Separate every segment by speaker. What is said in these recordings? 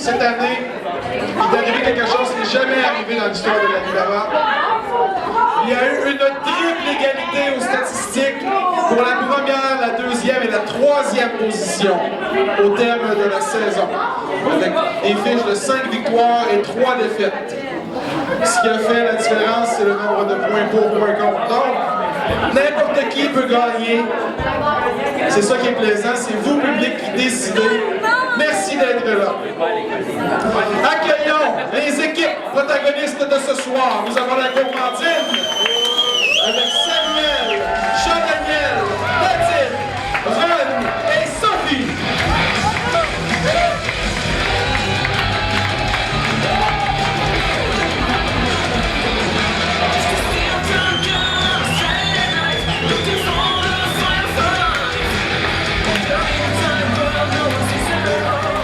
Speaker 1: cette année, il est arrivé quelque chose qui n'est jamais arrivé dans l'histoire de la Libera. Il y a eu une triple égalité aux statistiques pour la première, la deuxième et la troisième position au terme de la saison, avec des fiches de 5 victoires et 3 défaites. Ce qui a fait la différence, c'est le nombre de points pour, points contre. Donc, n'importe qui peut gagner. C'est ça qui est plaisant, c'est vous, public, qui décidez. Merci d'être là. Accueillons les équipes protagonistes de ce soir. Nous avons la gourmandine avec Samuel, Jean-Daniel, Mathilde, Ron et Sophie.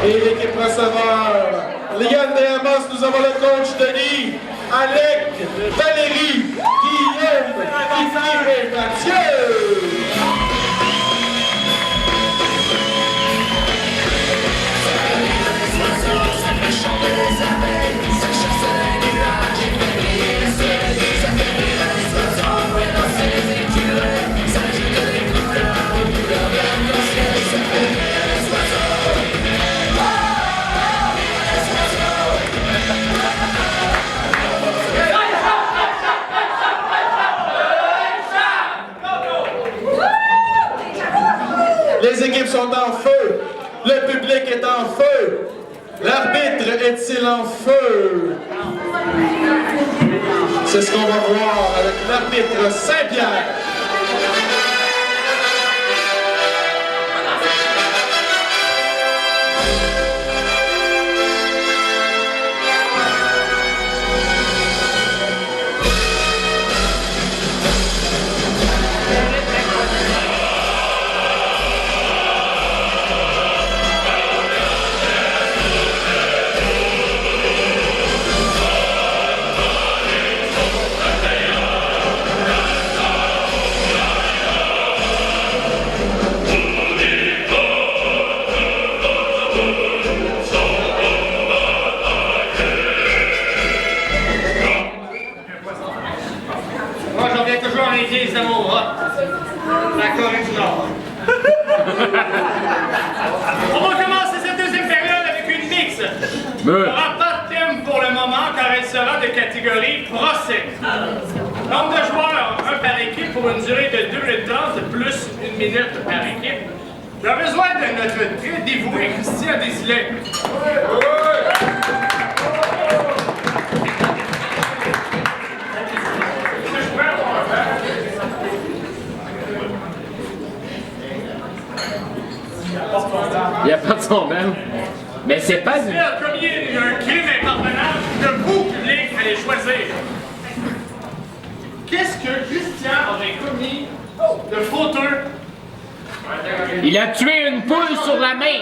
Speaker 1: Et l'équipe receveur, Liane de Amos, nous avons le coach Denis, Alec, Valérie, Guillaume, Yves et Mathieu. Les équipes sont en feu, le public est en feu, l'arbitre est-il en feu? C'est ce qu'on va voir avec l'arbitre Saint-Pierre.
Speaker 2: On va commencer cette deuxième période avec une mix. Il n'y aura pas de thème pour le moment car elle sera de catégorie procès. Nombre de joueurs, un par équipe pour une durée de 2 minutes 30 plus 1 minute par équipe. J'ai besoin de notre très dévoué Christian Desilets.
Speaker 3: Il n'y a pas de son même. Mais c'est pas...
Speaker 2: Comme il y a un crime impardonnable que vous, public, allez choisir. Qu'est-ce que Christian aurait commis de fauteux?
Speaker 3: Il a tué une poule sur la main.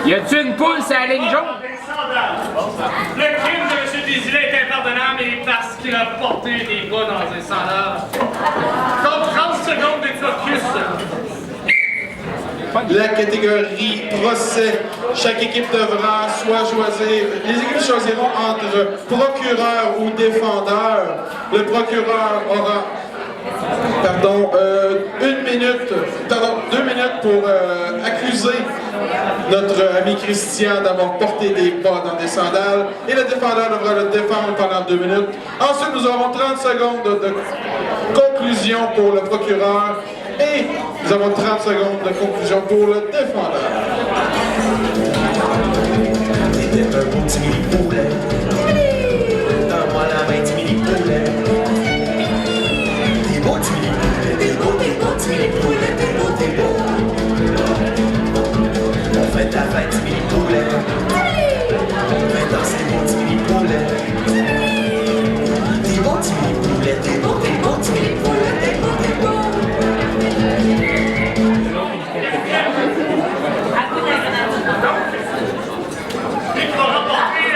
Speaker 3: Il a tué une poule sur la ligne jaune.
Speaker 2: Le crime de M. Desilets est impardonnable et parce qu'il a porté des bas dans un sandal. Donc 30 secondes de focus.
Speaker 1: La catégorie procès, chaque équipe devra soit choisir, les équipes choisiront entre procureur ou défendeur. Le procureur aura 2 minutes pour accuser notre ami Christian d'avoir porté des bas dans des sandales et le défendeur devra le défendre pendant 2 minutes. Ensuite, nous aurons 30 secondes de conclusion pour le procureur et nous avons 30 secondes de conclusion pour le défendeur.
Speaker 4: C'était un beau petit mini-poulet. Donne-moi la main, petit mini-poulet. T'es beau, petit mini-poulet. T'es beau, petit mini-poulet. T'es beau, t'es beau. On fait ta fête, petit mini-poulet. On fait danser, mon petit mini-poulet. T'es beau, petit mini-poulet. T'es beau, petit mini-poulet. T'es beau, t'es beau.
Speaker 2: Il va remporter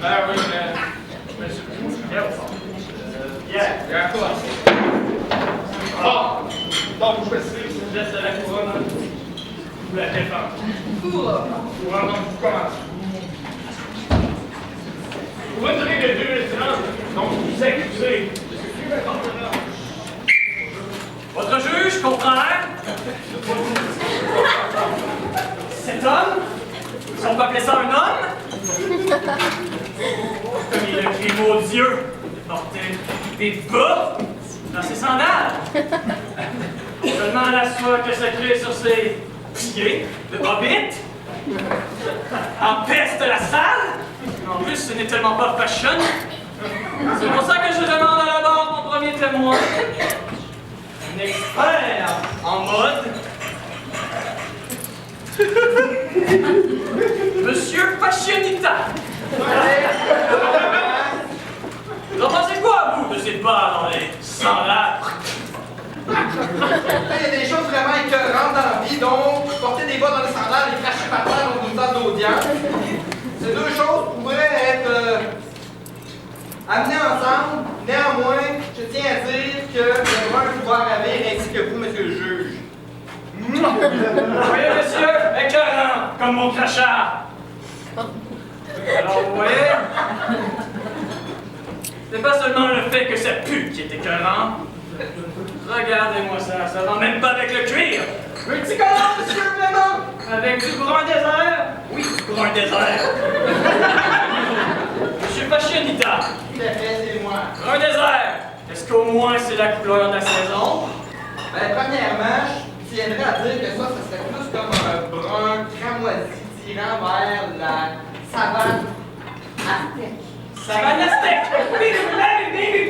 Speaker 2: Ah oui, mais... Viens au fond. Viens quoi? Ah! Donc, je laisse la couronne. Vous la défendre. Couronne, donc, vous commencez. Vous rentrez de 2030, donc vous accusez de ce crime appartenant. Votre juge comprend. Cet homme, si on peut appeler ça un homme, comme il a crime odieux de porter des bas dans ses sandales. Seulement la soie que ça crée sur ses pieds de hobbit. Empeste la salle. En plus, ce n'est tellement pas fashion. C'est pour ça que je demande à la barre mon premier témoin. Un expert en mode. Monsieur Fashionita. Vous en pensez quoi, vous, de ces bas dans les sandales?
Speaker 5: Il y a des choses vraiment écœurantes dans la vie, donc porter des bas dans les sandales et cracher par terre dans une salle d'audience. Ces deux choses pourraient être amenées ensemble. Néanmoins, je tiens à dire que le brun pouvoir ravir ainsi que vous, monsieur le juge.
Speaker 2: Oui, monsieur, écœurant, comme mon crachat. Alors, vous voyez, c'est pas seulement le fait que ça pue qui est écœurant. Regardez-moi ça, ça va même pas avec le cuir.
Speaker 5: Multicolore, monsieur, vraiment!
Speaker 2: Avec du brun désert? Oui, du brun désert. Monsieur Fashionita.
Speaker 5: Tout à fait, c'est moi.
Speaker 2: Brun désert. Est-ce qu'au moins c'est la couleur de la saison?
Speaker 5: Ben, premièrement, je tiendrais à dire que ça serait plus comme un brun cramoisi tirant vers la savane aztèque.
Speaker 2: Savane aztèque!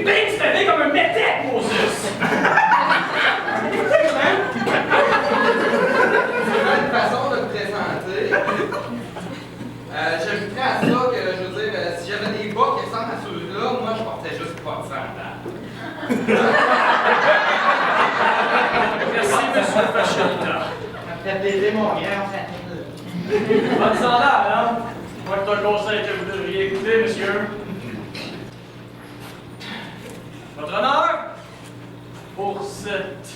Speaker 2: Baby, c'était comme un métèque, Moses!
Speaker 5: C'est une façon de me présenter. J'ajouterais à ça que, je veux dire, si j'avais des bas qui ressemblent à ceux-là, moi, je portais juste pas de sandales.
Speaker 2: Merci, monsieur Fashionita.
Speaker 5: Ça me fait plaisir, mon grand famille.
Speaker 2: Pas de sandales, hein? Moi, c'est un conseil que vous devriez écouter, monsieur. Votre honneur, pour cette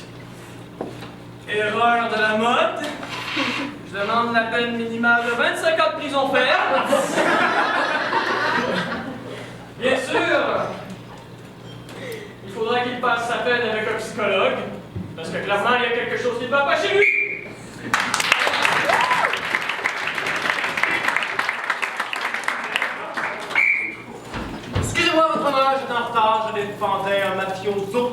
Speaker 2: erreur de la mode, je demande la peine minimale de 25 ans de prison ferme. Bien sûr, il faudra qu'il passe sa peine avec un psychologue, parce que clairement, il y a quelque chose qui ne va pas chez lui.
Speaker 6: Excusez-moi, votre honneur, j'étais en retard, je défendais un mafioso.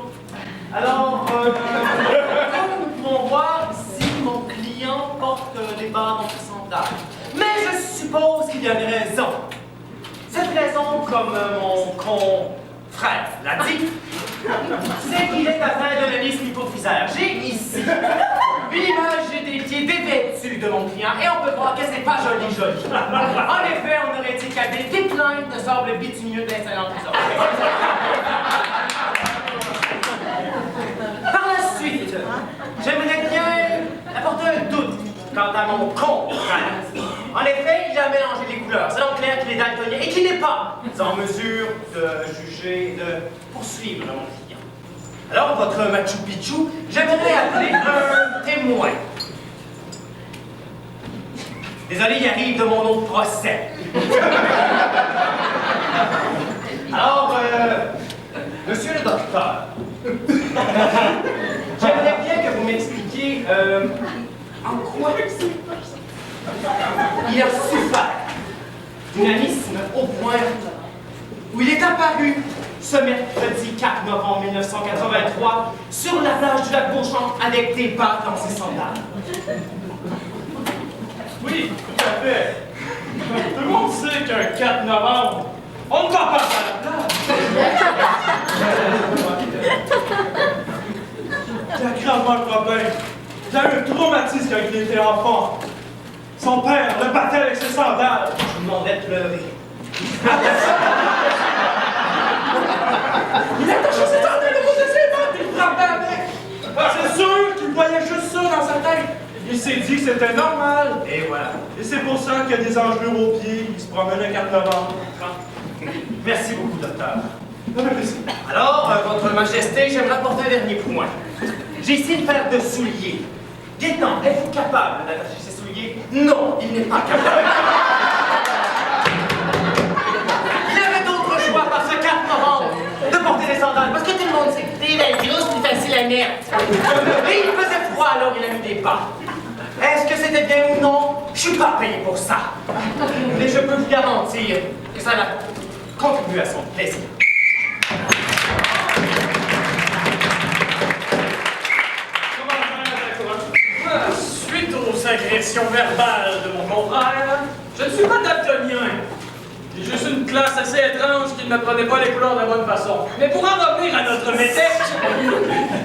Speaker 6: Alors, comme nous pouvons voir ici, mon client porte des barres dans ses sandales. Mais je suppose qu'il y a une raison. Cette raison, comme mon confrère l'a dit, c'est qu'il est atteint de l'anisme hypophysaire. J'ai ici une image des pieds dévêtus de mon client et on peut voir que c'est pas joli. En effet, on aurait dit qu'il y avait des plaintes de sable bitumineux d'insolentes Par la suite, j'aimerais bien apporter un doute quant à mon confrère. En effet, il a mélangé les couleurs. C'est donc clair qu'il est daltonien et qu'il n'est pas en mesure de juger et de poursuivre mon client. Alors, votre Machu Picchu, j'aimerais appeler un témoin. Désolé, il arrive de mon autre procès. Alors, monsieur le docteur, j'aimerais bien que vous m'expliquiez en quoi il a souffert d'un anisme au point où il est apparu ce mercredi 4 novembre 1983 sur la plage du lac Beauchamp avec des pattes dans ses sandales.
Speaker 2: Oui, tout à fait. Tout le monde sait qu'un 4 novembre, on ne va pas à la plage.
Speaker 7: Il a gravement un problème. Il a eu un traumatisme quand il était enfant. Son père le battait avec ses sandales.
Speaker 6: Je m'en vais pleurer.
Speaker 7: Il attachait ses sandales au bout de ses pattes et il frappait avec. C'est sûr qu'il voyait juste ça dans sa tête. Il s'est j'ai dit que c'était normal.
Speaker 6: Et voilà.
Speaker 7: Et c'est pour ça qu'il y a des engelures aux pieds qui se promènent le 4 novembre.
Speaker 6: Merci beaucoup, docteur.
Speaker 7: Ça fait plaisir.
Speaker 6: Alors, Votre Majesté, j'aimerais apporter un dernier point. J'ai ici une paire de souliers. Gaétan, êtes-vous capable d'attacher ces souliers? Non, il n'est pas capable. Il avait d'autres choix par ce 4 novembre de porter des sandales, parce que tout le monde sait que t'es la grosse plus facile à mettre. Et il faisait froid, alors il a mis des bas. Est-ce que c'était bien ou non? Je suis pas payé pour ça. Mais je peux vous garantir que ça va contribuer à son plaisir.
Speaker 2: Suite aux agressions verbales de mon confrère, je ne suis pas daltonien. J'ai juste une classe assez étrange qui ne prenait pas les couleurs de la bonne façon. Mais pour en revenir à notre métèque,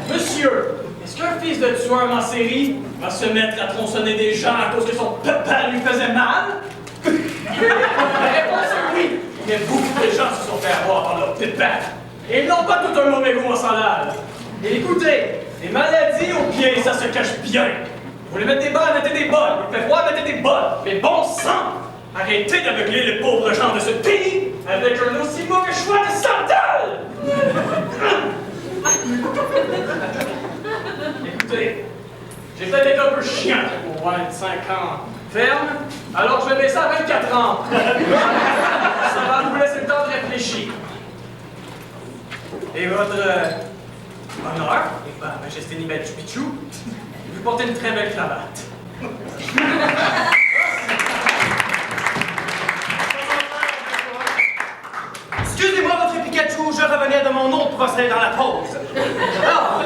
Speaker 2: monsieur, est-ce qu'un fils de tueur en série va se mettre à tronçonner des gens à cause que son papa lui faisait mal? La réponse est oui, mais beaucoup de gens se sont fait avoir par leur pépère. Et ils n'ont pas tout un mauvais goût en sandales. Et écoutez, les maladies aux pieds, ça se cache bien. Vous voulez mettre des balles, mettez des balles. Il fait froid, mettez des balles. Mais bon sang! Arrêtez d'aveugler les pauvres gens de ce pays avec un aussi mauvais choix de sandales! Écoutez, j'ai peut-être été un peu chiant pour 25 ans ferme, alors je vais baisser à 24 ans. Ça va vous laisser le temps de réfléchir. Et votre honneur, et ma majesté Nibel Chupichou, vous portez une très belle cravate.
Speaker 6: Excusez-moi, votre Pikachu, je revenais de mon autre procès dans la pause. Alors,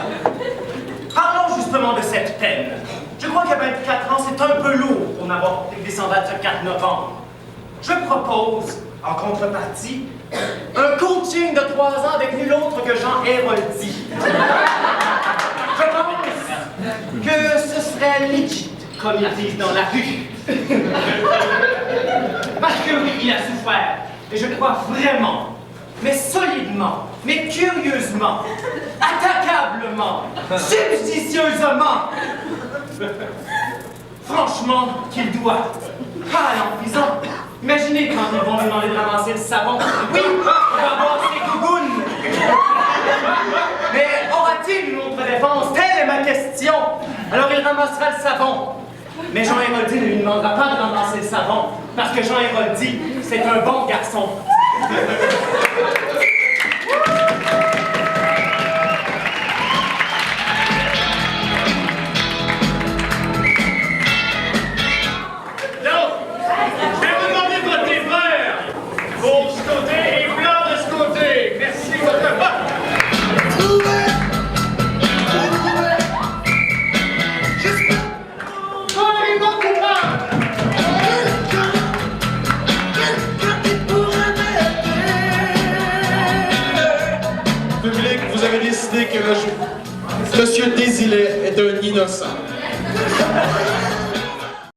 Speaker 6: parlons justement de cette peine. Je crois qu'à 24 ans, c'est un peu lourd pour n'avoir porté que des sandales ce 4 novembre. Je propose, en contrepartie, un coaching de 3 ans avec nul autre que Jean Héroldi. Je pense que ce serait legit, comme ils disent dans la rue. Parce que oui, il a souffert. Et je crois vraiment, mais solidement, mais curieusement, attaquablement, substitieusement, franchement, qu'il doit pas aller en prison. Imaginez quand ils vont lui demander de ramasser le savon. Oui, on va avoir ses gougounes. Mais aura-t-il une autre défense? Telle est ma question. Alors il ramassera le savon. Mais Jean Héroldi ne lui demandera pas de ramasser le savon, parce que Jean Héroldi, c'est un bon garçon.
Speaker 1: Que Monsieur Désilet est un innocent.